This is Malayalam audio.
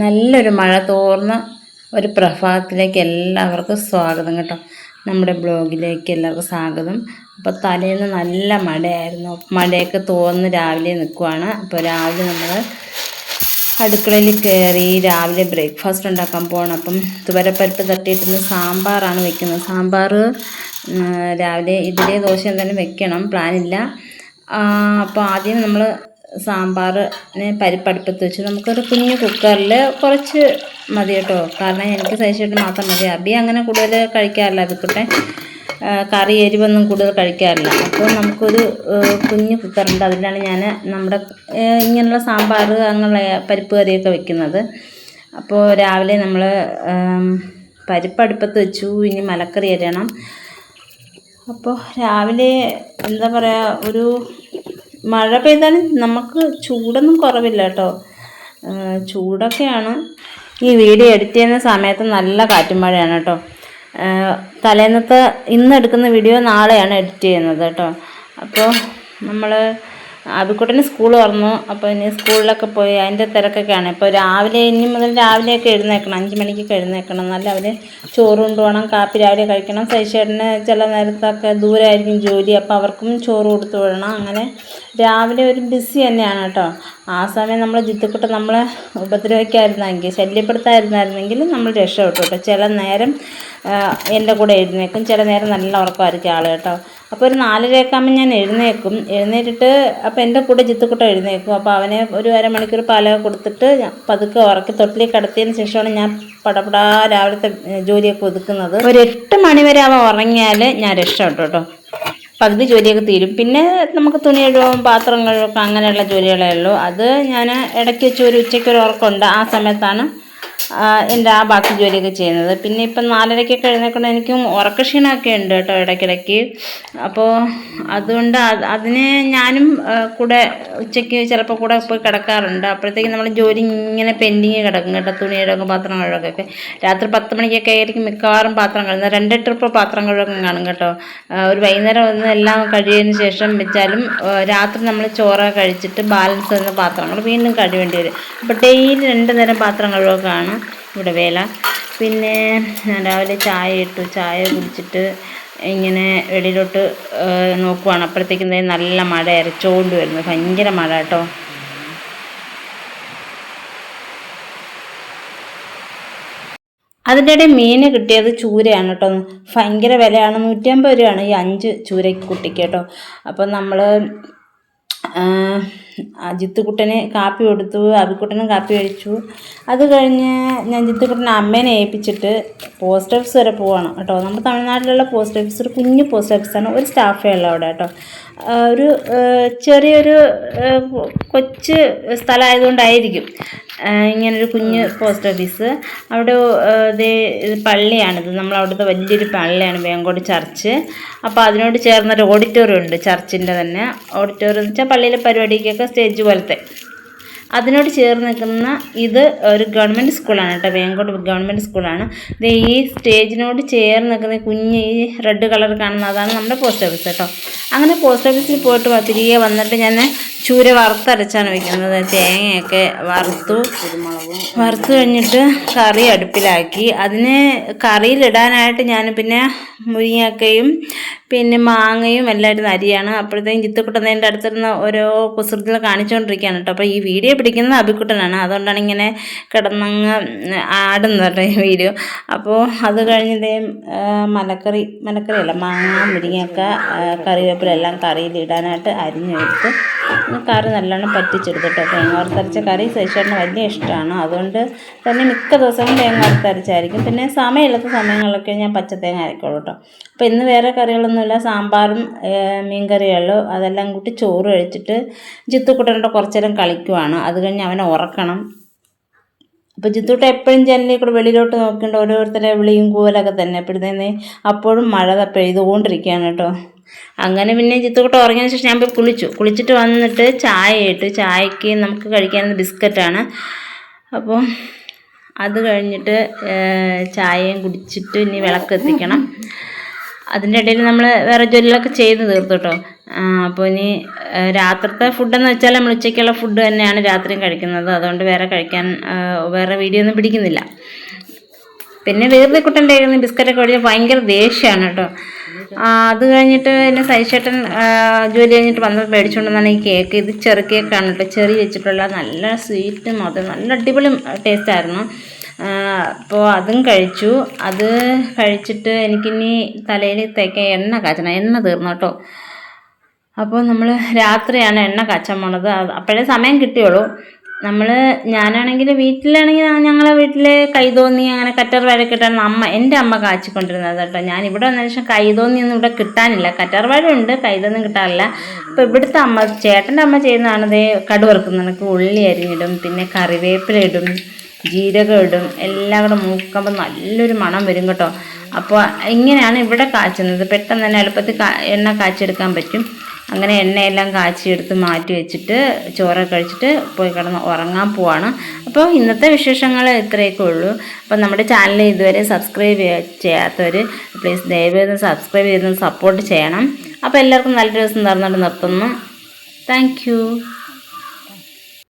നല്ലൊരു മഴ തോർന്ന ഒരു പ്രഭാതത്തിലേക്ക് എല്ലാവർക്കും സ്വാഗതം കേട്ടോ. നമ്മുടെ ബ്ലോഗിലേക്ക് എല്ലാവർക്കും സ്വാഗതം. അപ്പോൾ തലേന്ന് നല്ല മഴയായിരുന്നു. മഴയൊക്കെ തോർന്ന് രാവിലെ നിൽക്കുവാണ്. അപ്പോൾ രാവിലെ നമ്മൾ അടുക്കളയിൽ കയറി രാവിലെ ബ്രേക്ക്ഫാസ്റ്റ് ഉണ്ടാക്കാൻ പോകണം. അപ്പം തുവരപ്പരിപ്പ് തട്ടിയിട്ടിന്ന് സാമ്പാറാണ് വെക്കുന്നത്. സാമ്പാർ രാവിലെ ഇഡ്ഡലി ദോശ എന്തായാലും വെക്കണം, പ്ലാനില്ല. അപ്പോൾ ആദ്യം നമ്മൾ സാമ്പാറിന് പരിപ്പടുപ്പത്ത് വെച്ച് നമുക്കൊരു കുഞ്ഞു കുക്കറിൽ കുറച്ച് മതി കേട്ടോ. കാരണം എനിക്ക് സഹിച്ചിട്ട് മാത്രം മതി. അബി അങ്ങനെ കൂടുതൽ കഴിക്കാറില്ല. അബിക്കുട്ടെ കറി എരിവൊന്നും കൂടുതൽ കഴിക്കാറില്ല. അപ്പോൾ നമുക്കൊരു കുഞ്ഞു കുക്കറുണ്ട്, അതിലാണ് ഞാൻ നമ്മുടെ ഇങ്ങനെയുള്ള സാമ്പാർ അങ്ങനെയുള്ള പരിപ്പ് കറിയൊക്കെ വെക്കുന്നത്. അപ്പോൾ രാവിലെ നമ്മൾ പരിപ്പടുപ്പത്ത് വെച്ചു. ഇനി മലക്കറി അരിയണം. അപ്പോൾ രാവിലെ എന്താ പറയുക, ഒരു മഴ പെയ്താലും നമുക്ക് ചൂടൊന്നും കുറവില്ല കേട്ടോ. ചൂടൊക്കെയാണ്. ഈ വീഡിയോ എഡിറ്റ് ചെയ്യുന്ന സമയത്ത് നല്ല കാറ്റും മഴയാണ് കേട്ടോ. തലേന്നത്തെ ഇന്ന് എടുക്കുന്ന വീഡിയോ നാളെയാണ് എഡിറ്റ് ചെയ്യുന്നത് കേട്ടോ. അപ്പോൾ നമ്മൾ അബിക്കുട്ടന് സ്കൂൾ തുറന്നു. അപ്പോൾ ഇനി സ്കൂളിലൊക്കെ പോയി അതിൻ്റെ തിരക്കൊക്കെയാണ്. ഇപ്പോൾ രാവിലെ ഇനി മുതൽ രാവിലെയൊക്കെ എഴുന്നേൽക്കണം, 5 മണിക്കൊക്കെ എഴുന്നേൽക്കണം. നല്ല അവർ ചോറ് കൊണ്ടുപോകണം, കാപ്പി രാവിലെ കഴിക്കണം. ശൈശേട്ടന് ചില നേരത്തൊക്കെ ദൂരമായിരിക്കും ജോലി, അപ്പോൾ അവർക്കും ചോറ് കൊടുത്തു വിടണം. അങ്ങനെ രാവിലെ ഒരു ബിസി തന്നെയാണ് കേട്ടോ. ആ സമയം നമ്മൾ ജിത്തുക്കുട്ട നമ്മളെ ഉപദ്രവിക്കാതിരുന്നെങ്കിൽ, ശല്യപ്പെടുത്താതിരുന്നായിരുന്നെങ്കിൽ നമ്മൾ രക്ഷപ്പെട്ടു കേട്ടോ. ചില നേരം എൻ്റെ കൂടെ എഴുന്നേക്കും, ചില നേരം നല്ല ഉറക്കമായിരിക്കും ആൾ കേട്ടോ. അപ്പോൾ ഒരു 4:30 ആകുമ്പോൾ ഞാൻ എഴുന്നേറ്റിട്ട് അപ്പോൾ എൻ്റെ കൂടെ ജിത്തുക്കുട്ട എഴുന്നേക്കും. അപ്പോൾ അവനെ ഒരു അരമണിക്കൂർ പാലൊക്കെ കൊടുത്തിട്ട് പതുക്കെ ഉറക്കി തൊട്ടിലേക്ക് കടത്തിയതിന് ശേഷമാണ് ഞാൻ പടപടാ രാവിലത്തെ ജോലിയൊക്കെ ഒതുക്കുന്നത്. ഒരു 8 മണി വരെ അവൻ ഉറങ്ങിയാൽ ഞാൻ രക്ഷപ്പെട്ടു കേട്ടോ. പകുതി ജോലിയൊക്കെ തീരും. പിന്നെ നമുക്ക് തുണി കഴുകും, പാത്രം കഴുകും, അങ്ങനെയുള്ള ജോലികളേ ഉള്ളൂ. അത് ഞാൻ ഇടയ്ക്ക് വെച്ച് ഒരു ഉച്ചയ്ക്കൊരു ഉറക്കമുണ്ട്, ആ സമയത്താണ് എൻ്റെ ആ ബാക്കി ജോലിയൊക്കെ ചെയ്യുന്നത്. പിന്നെ ഇപ്പം 4:30 എഴുന്നേൽക്കൊണ്ട് എനിക്കും ഉറക്കക്ഷീണമൊക്കെ ഉണ്ട് കേട്ടോ ഇടയ്ക്കിടയ്ക്ക്. അപ്പോൾ അതുകൊണ്ട് അതിന് ഞാനും കൂടെ ഉച്ചയ്ക്ക് ചിലപ്പോൾ കൂടെ പോയി കിടക്കാറുണ്ട്. അപ്പോഴത്തേക്കും നമ്മൾ ജോലി ഇങ്ങനെ പെൻഡിങ് കിടക്കും കേട്ടോ. തുണി കഴുകും, പാത്രം കഴുകൊക്കെ രാത്രി 10 മണിക്കൊക്കെ ആയിരിക്കും മിക്കവാറും പാത്രം കഴുകുന്നത്. 2 ട്രിപ്പ് പാത്രം കഴുകും കാണും കേട്ടോ. ഒരു വൈകുന്നേരം ഒന്ന് എല്ലാം കഴിയുന്നതിന് ശേഷം വെച്ചാലും രാത്രി നമ്മൾ ചോറ് കഴിച്ചിട്ട് ബാലൻസ് വരുന്ന പാത്രങ്ങൾ വീണ്ടും കഴുകേണ്ടി വരും. അപ്പോൾ ഡെയിലി 2 നേരം പാത്രം കഴുകുകയാണ് ഇവിടെ വേല. പിന്നെ ഞാൻ രാവിലെ ചായ ഇട്ടു. ചായ കുടിച്ചിട്ട് ഇങ്ങനെ വെളിയിലോട്ട് നോക്കുവാണ്. അപ്പോഴത്തേക്കും നല്ല മഴ അരച്ചുകൊണ്ട് വരുന്നത്, ഭയങ്കര മഴ കേട്ടോ. അതിൻ്റെ ഇടയിൽ മീൻ കിട്ടിയത് ചൂരയാണ് കേട്ടോ. ഭയങ്കര വിലയാണ്, 150 രൂപയാണ് ഈ 5 ചൂരയ്ക്ക് കുട്ടിക്ക് കേട്ടോ. അപ്പം നമ്മൾ ജിത്തുക്കുട്ടന് കാപ്പി കൊടുത്തു, അബിക്കുട്ടനും കാപ്പി കഴിച്ചു. അത് കഴിഞ്ഞ് ഞാൻ ജിത്തുക്കുട്ടനെ അമ്മേനെ ഏൽപ്പിച്ചിട്ട് പോസ്റ്റ് ഓഫീസ് വരെ പോവാണ് കേട്ടോ. നമ്മുടെ തമിഴ്നാട്ടിലുള്ള പോസ്റ്റ് ഓഫീസ് ഒരു കുഞ്ഞു പോസ്റ്റ് ഓഫീസാണ്, ഒരു സ്റ്റാഫേ ഉള്ളൂ അവിടെ കേട്ടോ. ഒരു ചെറിയൊരു കൊച്ചു സ്ഥലമായതുകൊണ്ടായിരിക്കും ഇങ്ങനൊരു കുഞ്ഞ് പോസ്റ്റ് ഓഫീസ്. അവിടെ പള്ളിയാണിത്, നമ്മളവിടുത്തെ വലിയൊരു പള്ളിയാണ് വേങ്കോട് ചർച്ച്. അപ്പോൾ അതിനോട് ചേർന്നൊരു ഓഡിറ്റോറിയം ഉണ്ട്, ചർച്ചിൻ്റെ തന്നെ ഓഡിറ്റോറിയം എന്ന് വെച്ചാൽ പള്ളിയിലെ പരിപാടിക്കൊക്കെ സ്റ്റേജ് പോലത്തെ. അതിനോട് ചേർന്ന് നിൽക്കുന്ന ഇത് ഒരു ഗവൺമെൻറ് സ്കൂളാണ് കേട്ടോ, വേങ്കോട് ഗവൺമെൻറ് സ്കൂളാണ്. ഇത് ഈ സ്റ്റേജിനോട് ചേർന്ന് നിൽക്കുന്ന കുഞ്ഞ് ഈ റെഡ് കളർ കാണുന്ന അതാണ് നമ്മുടെ പോസ്റ്റ് ഓഫീസ് കേട്ടോ. അങ്ങനെ പോസ്റ്റ് ഓഫീസിൽ പോയിട്ട് തിരികെ വന്നിട്ട് ഞാൻ ചൂര വറുത്തരച്ചാണ് വയ്ക്കുന്നത്. തേങ്ങയൊക്കെ വറുത്ത് കഴിഞ്ഞിട്ട് കറി അടുപ്പിലാക്കി. അതിന് കറിയിലിടാനായിട്ട് ഞാൻ പിന്നെ മുരിങ്ങക്കയും പിന്നെ മാങ്ങയും എല്ലാവരും അരിയാണ്. അപ്പോഴത്തേക്കും ജിത്തുക്കുട്ടൻ്റെ അടുത്തിരുന്ന് ഓരോ കുസൃതികൾ കാണിച്ചുകൊണ്ടിരിക്കുകയാണ് കേട്ടോ. അപ്പോൾ ഈ വീഡിയോ പിടിക്കുന്നത് അബിക്കുട്ടനാണ്, അതുകൊണ്ടാണ് ഇങ്ങനെ കിടന്നങ്ങ് ആടുന്നത് കേട്ടോ ഈ വീഡിയോ. അപ്പോൾ അത് കഴിഞ്ഞ് മലക്കറിയല്ല, മാങ്ങ, മുരിങ്ങക്ക, കറിവേപ്പില എല്ലാം കറിയിലിടാനായിട്ട് അരിഞ്ഞെടുത്ത് കറി നല്ലോണം പറ്റിച്ചെടുത്തു കേട്ടോ. തേങ്ങ വറുത്തരച്ച കറി ശേഷേട്ടന് വലിയ ഇഷ്ടമാണ്, അതുകൊണ്ട് തന്നെ മിക്ക ദിവസവും തേങ്ങ വറുത്തരച്ചായിരിക്കും. പിന്നെ സമയമില്ലാത്ത സമയങ്ങളിലൊക്കെ ഞാൻ പച്ചത്തേങ്ങ അരയ്ക്കുള്ളൂ കേട്ടോ. അപ്പോൾ ഇന്ന് വേറെ കറികളൊന്നുമില്ല, സാമ്പാറും മീൻകറിയുള്ളൂ. അതെല്ലാം കൂട്ടി ചോറ് കഴിച്ചിട്ട് ജിത്തുക്കുട്ടനോട് കുറച്ച് നേരം കളിക്കുവാണ്. അത് കഴിഞ്ഞ് അവനെ ഉറക്കണം. അപ്പോൾ ജിത്തുക്കുട്ടൻ എപ്പോഴും ജനലിൽ കൂടെ വെളിയിലോട്ട് നോക്കിയിട്ട് ഓരോരുത്തരെ വിളിയും കൂവലൊക്കെ തന്നെ. എപ്പോഴത്തേന്ന് അപ്പോഴും മഴ പെയ്തുകൊണ്ടിരിക്കുകയാണ് കേട്ടോ. അങ്ങനെ പിന്നെ ജിത്തുക്കുട്ടൻ ഉറങ്ങിയതിന് ശേഷം ഞാൻ പോയി കുളിച്ചിട്ട് വന്നിട്ട് ചായ ഇട്ടു. ചായക്ക് നമുക്ക് കഴിക്കാവുന്ന ബിസ്ക്കറ്റാണ്. അപ്പോൾ അത് കഴിഞ്ഞിട്ട് ചായയും കുടിച്ചിട്ട് ഇനി വിളക്ക് എത്തിക്കണം. അതിൻ്റെ ഇടയിൽ നമ്മൾ വേറെ ജോലികളൊക്കെ ചെയ്ത് തീർത്തു കേട്ടോ. അപ്പോൾ ഇനി രാത്രിത്തെ ഫുഡെന്ന് വെച്ചാൽ നമ്മൾ ഉച്ചയ്ക്കുള്ള ഫുഡ് തന്നെയാണ് രാത്രിയും കഴിക്കുന്നത്. അതുകൊണ്ട് വേറെ വീഡിയോ ഒന്നും പിടിക്കുന്നില്ല. പിന്നെ വീർത്തിക്കുട്ടൻ്റെ കയ്യിൽ നിന്ന് ബിസ്ക്കറ്റൊക്കെ മേടിച്ച് ഭയങ്കര ദേഷ്യമാണ് കേട്ടോ. അത് കഴിഞ്ഞിട്ട് എന്നെ സൈശേട്ടൻ ജോലി കഴിഞ്ഞിട്ട് വന്നത് മേടിച്ചുകൊണ്ടെന്നാണ് ഈ കേക്ക്. ഇത് ചെറു കേക്കാണ് കേട്ടോ, ചെറി വെച്ചിട്ടുള്ള നല്ല സ്വീറ്റും അത് നല്ല അടിപൊളി ടേസ്റ്റായിരുന്നു. അപ്പോൾ അതും കഴിച്ചു. അത് കഴിച്ചിട്ട് എനിക്കിനി തലയിൽ തേക്കാൻ എണ്ണ കാച്ചണം. എണ്ണ തീർന്നു കേട്ടോ. അപ്പോൾ നമ്മൾ രാത്രിയാണ് എണ്ണ കാച്ചാൻ പോണത്. അപ്പോഴേ സമയം കിട്ടിയുള്ളൂ. ഞാനാണെങ്കിൽ വീട്ടിലാണെങ്കിൽ ഞങ്ങളെ വീട്ടിൽ കൈതോന്നി അങ്ങനെ കറ്റർ വാഴയൊക്കെ ഇട്ടാണ് എൻ്റെ അമ്മ കാച്ചിക്കൊണ്ടിരുന്നത് കേട്ടോ. ഞാൻ ഇവിടെ വന്നതിന് ശേഷം കൈതോന്നിയൊന്നും ഇവിടെ കിട്ടാനില്ല. കറ്റർ വാഴ ഉണ്ട്, കൈതൊന്നും കിട്ടാറില്ല. അപ്പോൾ ഇവിടുത്തെ ചേട്ടൻ്റെ അമ്മ ചെയ്യുന്നതാണത്. കടുവറുക്കുന്നതൊക്കെ ഉള്ളി അരിഞ്ഞിടും, പിന്നെ കറിവേപ്പില ഇടും, ജീരകം ഇടും, എല്ലാം കൂടെ മൂക്കുമ്പോൾ നല്ലൊരു മണം വരും കേട്ടോ. അപ്പോൾ ഇങ്ങനെയാണ് ഇവിടെ കാച്ചുന്നത്. പെട്ടെന്ന് തന്നെ എളുപ്പത്തിൽ എണ്ണ കാച്ചെടുക്കാൻ പറ്റും. അങ്ങനെ എണ്ണയെല്ലാം കാച്ചിയെടുത്ത് മാറ്റി വെച്ചിട്ട് ചോറൊക്കെ കഴിച്ചിട്ട് പോയി കിടന്ന് ഉറങ്ങാൻ പോവാണ്. അപ്പോൾ ഇന്നത്തെ വിശേഷങ്ങൾ ഇത്രയൊക്കെ ഉള്ളൂ. അപ്പോൾ നമ്മുടെ ചാനൽ ഇതുവരെ സബ്സ്ക്രൈബ് ചെയ്യാത്തവർ പ്ലീസ് ദയവായി സബ്സ്ക്രൈബ് ചെയ്ത് സപ്പോർട്ട് ചെയ്യണം. അപ്പോൾ എല്ലാവർക്കും നല്ലൊരു ദിവസം തന്നിട്ട് നിർത്തുന്നു. Thank you.